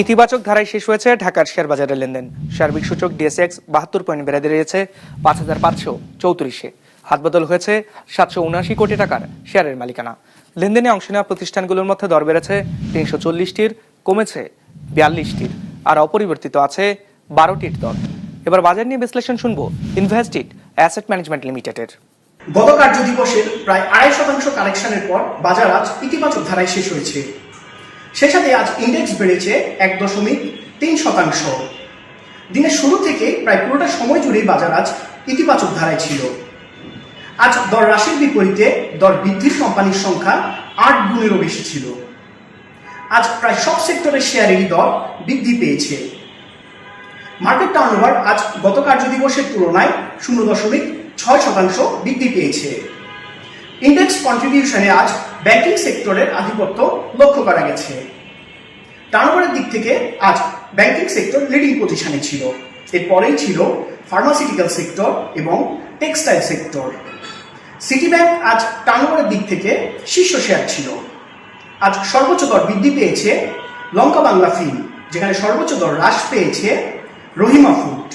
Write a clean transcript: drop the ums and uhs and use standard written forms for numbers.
ইতিবাচক ধারায় শেষ হয়েছে ঢাকার শেয়ার বাজারের লেনদেন। সার্বিক সূচক ডিএসএক্স 72 পয়েন্ট বেড়ে দাঁড়িয়েছে 5534-এ। হাতবদল হয়েছে 779 কোটি টাকার শেয়ারের মালিকানা। লেনদেনে অংশ নেওয়া প্রতিষ্ঠানগুলোর মধ্যে দর বেড়েছে 340টির, কমেছে 42টির, আর অপরিবর্তিত আছে 12টির দর। এবার বাজার নিয়ে বিশ্লেষণ শুনবো ইনভেস্টিড অ্যাসেট ম্যানেজমেন্ট লিমিটেডের। গত কার্য দিবসের প্রায় 2.5% কারেকশনের পর বাজার আজ ইতিবাচক ধারায় শেষ হয়েছে। সে সাথে আজ ইন্ডেক্স বেড়েছে 1.3%। দিনের শুরু থেকে প্রায় পুরোটা সময় জুড়েই বাজার আজ ইতিবাচক ধারায় ছিল। আজ দর হ্রাসের বিপরীতে দর বৃদ্ধির কোম্পানির সংখ্যা 8 গুণেরও বেশি ছিল। আজ প্রায় সব সেক্টরের শেয়ারেরই দর বৃদ্ধি পেয়েছে। মার্কেট টার্নওভার আজ গত কার্য দিবসের তুলনায় 0.6% বৃদ্ধি পেয়েছে। ইন্ডেক্স কন্ট্রিবিউশনে আজ ব্যাংকিং সেক্টরের আধিপত্য লক্ষ্য করা গেছে। টার্নওভারের দিক থেকে আজ ব্যাংকিং সেক্টর লিডিং পজিশনে ছিল। এরপরেই ছিল ফার্মাসিউটিক্যাল সেক্টর এবং টেক্সটাইল সেক্টর। সিটি ব্যাংক আজ টার্নওভারের দিক থেকে শীর্ষ শেয়ার ছিল। আজ সর্বোচ্চ দর বৃদ্ধি পেয়েছে লঙ্কা বাংলা ফিল্ম, যেখানে সর্বোচ্চ দর হ্রাস পেয়েছে রহিমা ফুড।